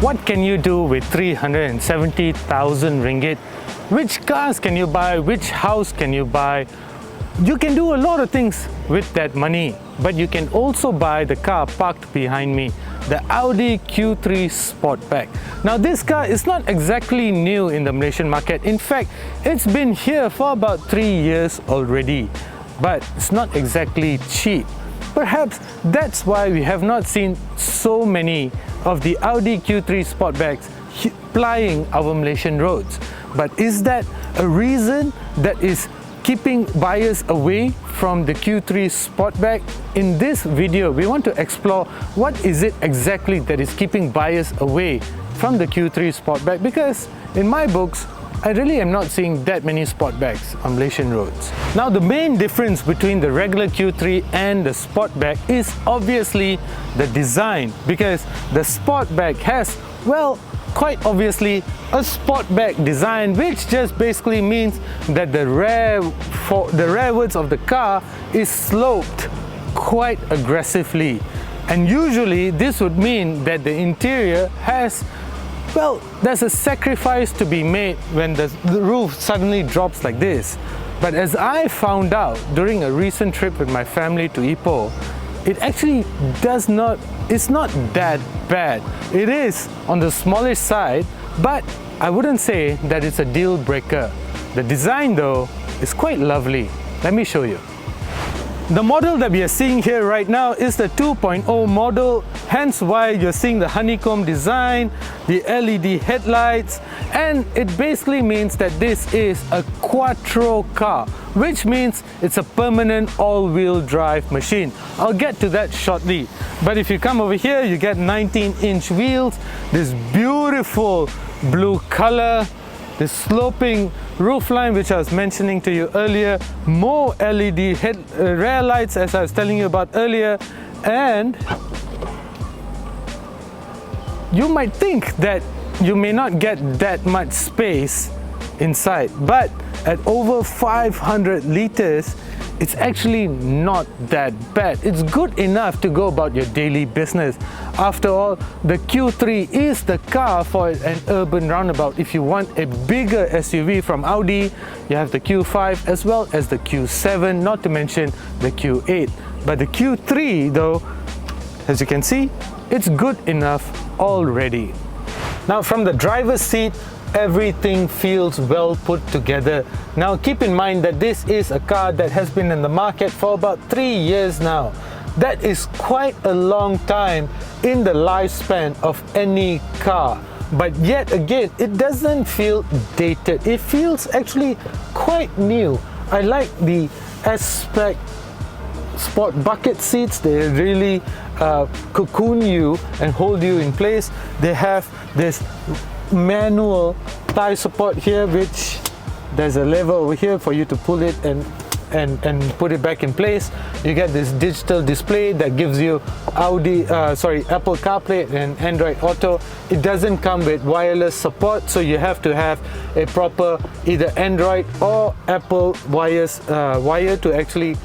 What can you do with 370,000 ringgit? Which cars can you buy? Which house can you buy? You can do a lot of things with that money, but you can also buy the car parked behind me, the Audi Q3 Sportback. Now this car is not exactly new in the Malaysian market. In fact, it's been here for about 3 years already, but it's not exactly cheap. Perhaps that's why we have not seen so many of the Audi Q3 Sportbacks plying our Malaysian roads. But is that a reason that is keeping buyers away from the Q3 Sportback? In this video, we want to explore what is it exactly that is keeping buyers away from the Q3 Sportback, because in my books, I really am not seeing that many Sportbacks on Malaysian roads. Now, the main difference between the regular Q3 and the Sportback is obviously the design, because the Sportback has, well, quite obviously a Sportback design, which just basically means that the rearwards of the car is sloped quite aggressively. And usually this would mean that the interior has, well, there's a sacrifice to be made when the roof suddenly drops like this. But as I found out during a recent trip with my family to Ipoh, it actually it's not that bad. It is on the smallish side, but I wouldn't say that it's a deal breaker. The design though is quite lovely. Let me show you. The model that we are seeing here right now is the 2.0 model, hence why you're seeing the honeycomb design, the LED headlights, and it basically means that this is a quattro car, which means it's a permanent all-wheel drive machine. I'll get to that shortly. But if you come over here, you get 19-inch wheels, this beautiful blue color, the sloping roofline which I was mentioning to you earlier, more LED rear lights as I was telling you about earlier, and you might think that you may not get that much space inside, but at over 500 liters, it's actually not that bad. It's good enough to go about your daily business. After all, the Q3 is the car for an urban roundabout. If you want a bigger SUV from Audi, you have the Q5 as well as the Q7, not to mention the Q8. But the Q3 though, as you can see, it's good enough already. Now from the driver's seat, everything feels well put together. Now keep in mind that this is a car that has been in the market for about 3 years now. That is quite a long time in the lifespan of any car. But yet again, it doesn't feel dated. It feels actually quite new. I like the S-Spec sport bucket seats. They really cocoon you and hold you in place. They have this manual thigh support here, which there's a lever over here for you to pull it and put it back in place. You get this digital display that gives you Apple CarPlay and Android Auto. It doesn't come with wireless support, so you have to have a proper either Android or Apple wire to actually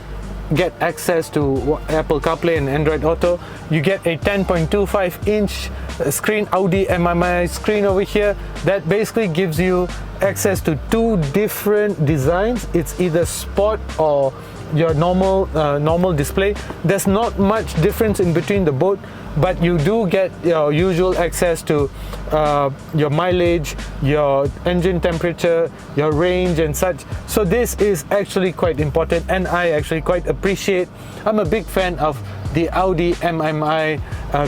get access to Apple CarPlay and Android Auto. You get a 10.25-inch screen, Audi MMI screen over here, that basically gives you access to 2 different designs. It's either sport or your normal display. There's not much difference in between the both, but you do get your usual access to your mileage, your engine temperature, your range and such. So this is actually quite important, and I actually quite appreciate. I'm a big fan of the Audi MMI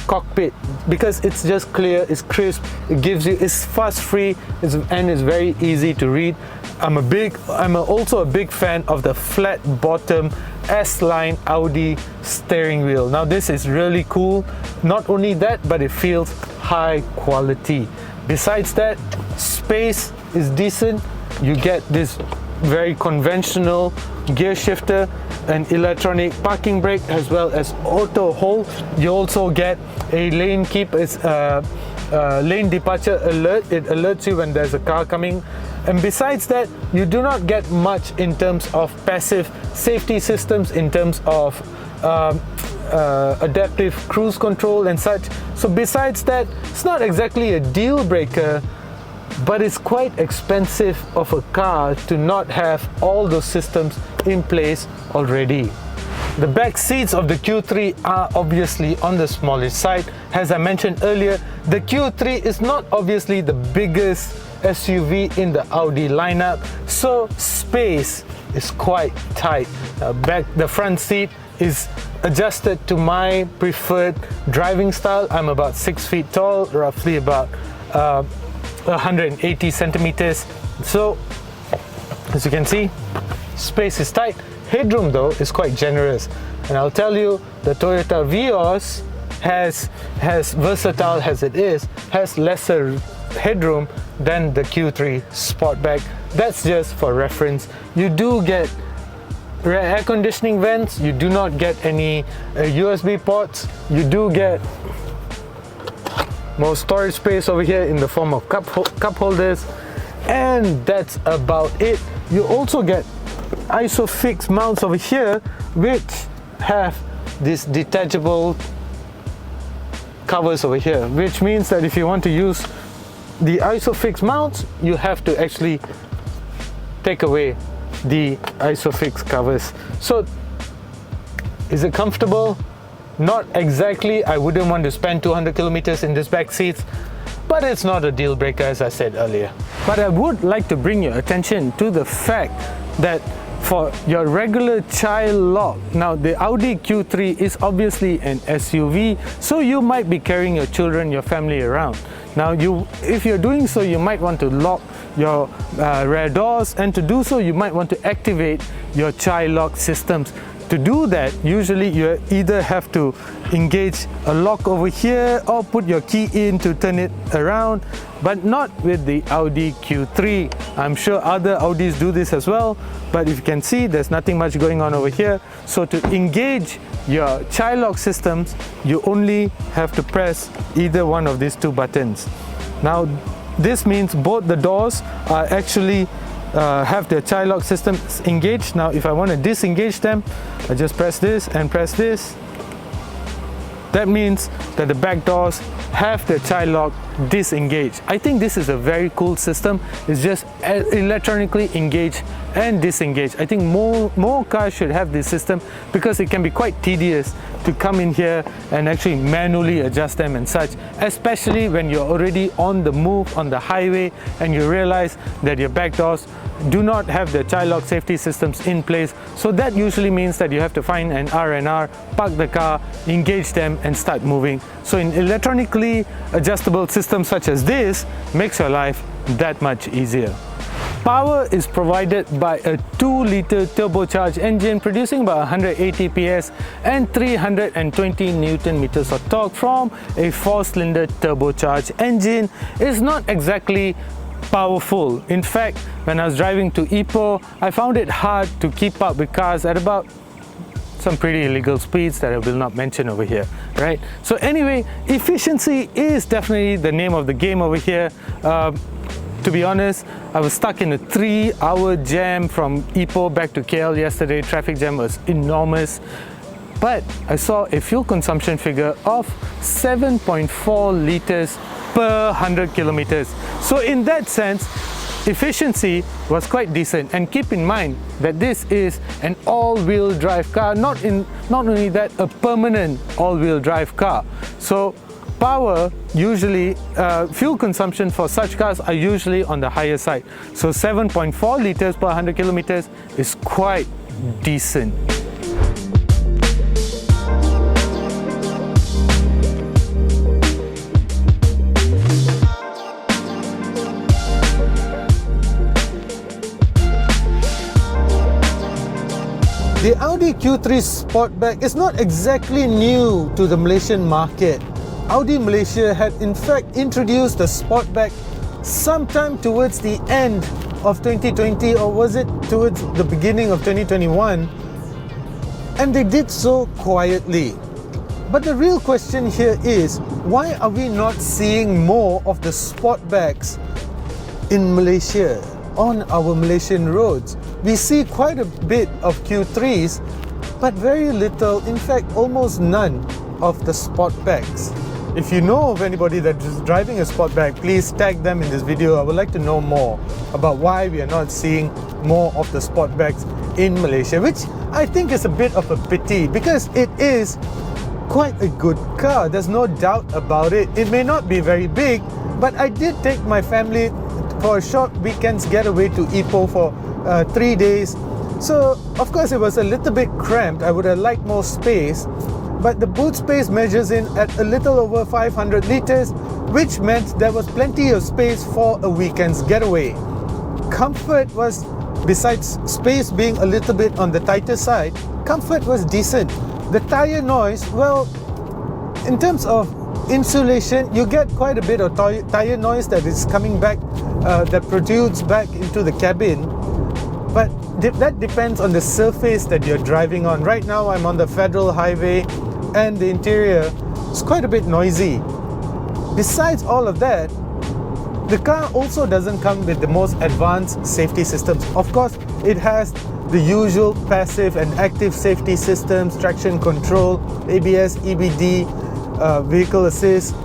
cockpit, because it's just clear, it's crisp, it's fuss free, and it's very easy to read. I'm also a big fan of the flat bottom S-line Audi steering wheel. Now this is really cool. Not only that, but it feels high quality. Besides that, space is decent. You get this very conventional gear shifter, an electronic parking brake, as well as auto hold. You also get a lane lane departure alert. It alerts you when there's a car coming. And besides that, you do not get much in terms of passive safety systems, in terms of adaptive cruise control and such. So besides that, it's not exactly a deal breaker, but it's quite expensive of a car to not have all those systems in place already. The back seats of the Q3 are obviously on the smallest side. As I mentioned earlier, the Q3 is not obviously the biggest SUV in the Audi lineup, so space is quite tight. The front seat is adjusted to my preferred driving style. I'm about 6 feet tall, roughly about 180 centimeters. So as you can see, space is tight. Headroom though is quite generous, and I'll tell you, the Toyota Vios has versatile as it is, has lesser headroom than the Q3 Sportback. That's just for reference. You do get rear air conditioning vents, you do not get any USB ports, you do get more storage space over here in the form of cup holders, and that's about it. You also get ISOFIX mounts over here, which have these detachable covers over here, which means that if you want to use the ISOFIX mounts, you have to actually take away the ISOFIX covers. So is it comfortable? Not exactly. I wouldn't want to spend 200 kilometers in this back seats, but it's not a deal breaker, as I said earlier. But I would like to bring your attention to the fact that for your regular child lock, now the Audi Q3 is obviously an SUV, so you might be carrying your children, your family around. Now if you're doing so, you might want to lock your rear doors, and to do so you might want to activate your child lock systems. To do that, usually you either have to engage a lock over here or put your key in to turn it around, but not with the Audi Q3. I'm sure other Audis do this as well, but if you can see, there's nothing much going on over here. So to engage your child lock systems, you only have to press either one of these two buttons. Now this means both the doors are actually have their child lock systems engaged. Now if I want to disengage them, I just press this and press this. That means that the back doors have the child lock disengaged. I think this is a very cool system. It's just electronically engaged and disengaged. I think more cars should have this system, because it can be quite tedious to come in here and actually manually adjust them and such, especially when you're already on the move on the highway and you realize that your back doors do not have the child lock safety systems in place. So that usually means that you have to find an R&R, park the car, engage them and start moving. So in electronically adjustable systems such as this, makes your life that much easier. Power is provided by a 2-liter turbocharged engine producing about 180 PS and 320 Newton meters of torque from a 4-cylinder turbocharged engine. It's not exactly powerful. In fact, when I was driving to Ipoh, I found it hard to keep up with cars at about some pretty illegal speeds that I will not mention over here, right? So anyway, efficiency is definitely the name of the game over here. To be honest, I was stuck in a 3-hour jam from Ipoh back to KL yesterday. Traffic jam was enormous, but I saw a fuel consumption figure of 7.4 liters per 100 kilometers. So in that sense, efficiency was quite decent. And keep in mind that this is an all-wheel drive car, not only that, a permanent all-wheel drive car. So power, usually fuel consumption for such cars are usually on the higher side. So 7.4 liters per 100 kilometers is quite decent. The Audi Q3 Sportback is not exactly new to the Malaysian market. Audi Malaysia had in fact introduced the Sportback sometime towards the end of 2020, or was it towards the beginning of 2021? And they did so quietly. But the real question here is, why are we not seeing more of the Sportbacks in Malaysia, on our Malaysian roads? We see quite a bit of Q3s but very little, in fact almost none of the Sportbacks. If you know of anybody that is driving a Sportback, please tag them in this video. I would like to know more about why we are not seeing more of the Sportbacks in Malaysia, which I think is a bit of a pity because it is quite a good car. There's no doubt about it. It may not be very big, but I did take my family for a short weekend's getaway to Ipoh for 3 days. So of course it was a little bit cramped. I would have liked more space, but the boot space measures in at a little over 500 liters, which meant there was plenty of space for a weekend's getaway. Comfort was, besides space being a little bit on the tighter side, comfort was decent. The tire noise, well, in terms of insulation, you get quite a bit of tire noise that is coming back, that protrudes back into the cabin, but that depends on the surface that you're driving on. Right now I'm on the Federal Highway and the interior is quite a bit noisy. Besides all of that, the car also doesn't come with the most advanced safety systems. Of course, it has the usual passive and active safety systems, traction control, ABS, EBD, vehicle assist.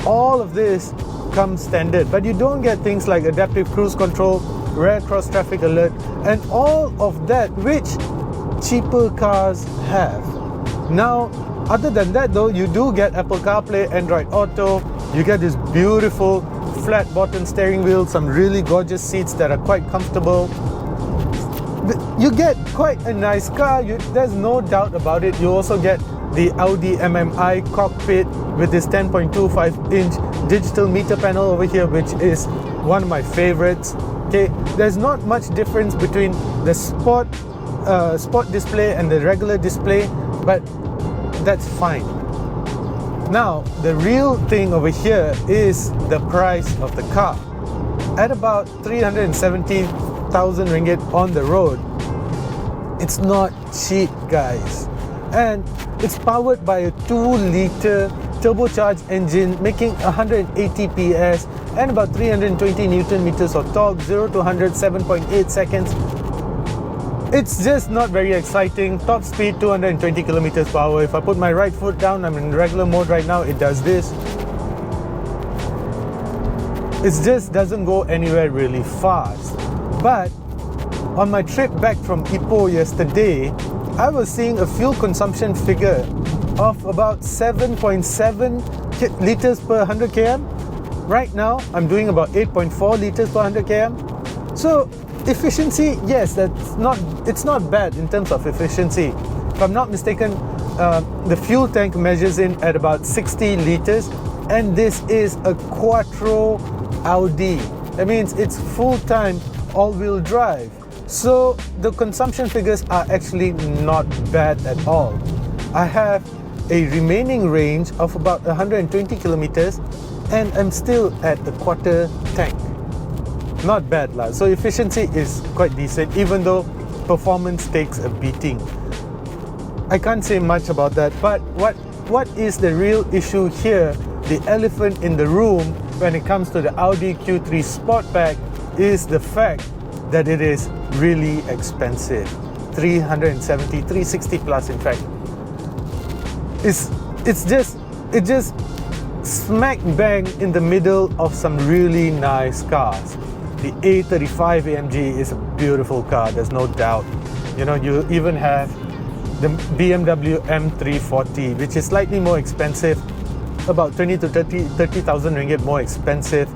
All of this comes standard, but you don't get things like adaptive cruise control, rear cross traffic alert, and all of that which cheaper cars have. Now, other than that though, you do get Apple CarPlay, Android Auto, you get this beautiful flat bottom steering wheel, some really gorgeous seats that are quite comfortable. You get quite a nice car, there's no doubt about it. You also get the Audi MMI cockpit with this 10.25-inch digital meter panel over here, which is one of my favorites. Okay, there's not much difference between the sport display and the regular display, but that's fine. Now, the real thing over here is the price of the car. At about 370,000 ringgit on the road, it's not cheap, guys. And it's powered by a 2-liter turbocharged engine making 180 PS and about 320 Newton meters of torque, 0 to 100, 7.8 seconds. It's just not very exciting. Top speed 220 kilometers per hour. If I put my right foot down, I'm in regular mode right now, it does this. It just doesn't go anywhere really fast. But on my trip back from Ipoh yesterday, I was seeing a fuel consumption figure of about 7.7 liters per 100 km. Right now, I'm doing about 8.4 liters per 100 km. So efficiency, yes, it's not bad in terms of efficiency. If I'm not mistaken, the fuel tank measures in at about 60 liters, and this is a Quattro Audi. That means it's full-time all-wheel drive. So the consumption figures are actually not bad at all. I have a remaining range of about 120 kilometers and I'm still at a quarter tank. Not bad lah. So efficiency is quite decent, even though performance takes a beating. I can't say much about that, but what is the real issue here, the elephant in the room when it comes to the Audi Q3 Sportback, is the fact that it is really expensive. 370, 360 plus in fact. It just smack bang in the middle of some really nice cars. The A35 AMG is a beautiful car, there's no doubt. You know, you even have the BMW M340, which is slightly more expensive, about 20 to 30,000 ringgit more expensive.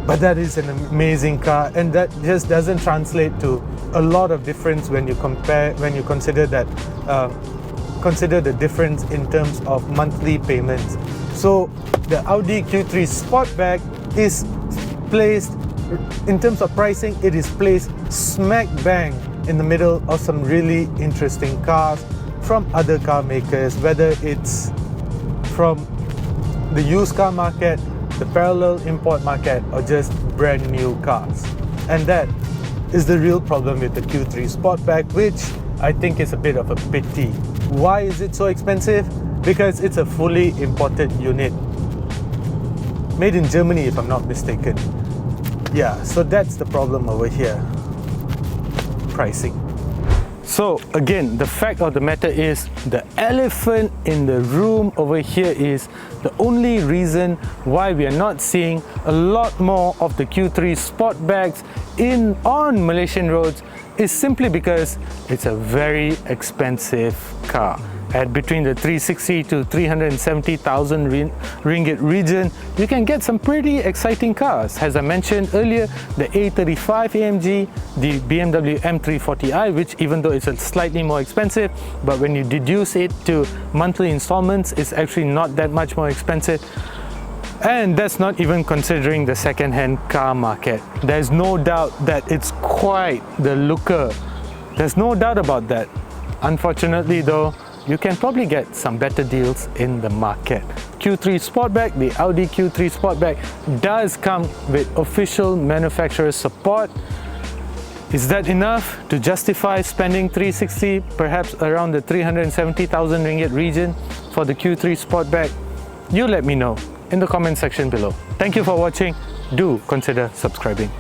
But that is an amazing car, and that just doesn't translate to a lot of difference when you consider the difference in terms of monthly payments. So the Audi Q3 Sportback is placed, in terms of pricing, it is placed smack bang in the middle of some really interesting cars from other car makers, whether it's from the used car market, the parallel import market, or just brand new cars. And that is the real problem with the Q3 Sportback, which I think is a bit of a pity. Why is it so expensive? Because it's a fully imported unit, made in Germany if I'm not mistaken. Yeah, so that's the problem over here. Pricing. So again, the fact of the matter is, the elephant in the room over here is the only reason why we are not seeing a lot more of the Q3 Sportbacks on Malaysian roads is simply because it's a very expensive car. At between the 360 to 370,000 ringgit region, you can get some pretty exciting cars. As I mentioned earlier, the A35 AMG, the BMW M340i, which even though it's a slightly more expensive, but when you deduce it to monthly installments, it's actually not that much more expensive. And that's not even considering the second-hand car market. There's no doubt that it's quite the looker. There's no doubt about that. Unfortunately though, you can probably get some better deals in the market. Q3 Sportback, the Audi Q3 Sportback does come with official manufacturer support. Is that enough to justify spending 360, perhaps around the 370,000 ringgit region for the Q3 Sportback? You let me know in the comment section below. Thank you for watching. Do consider subscribing.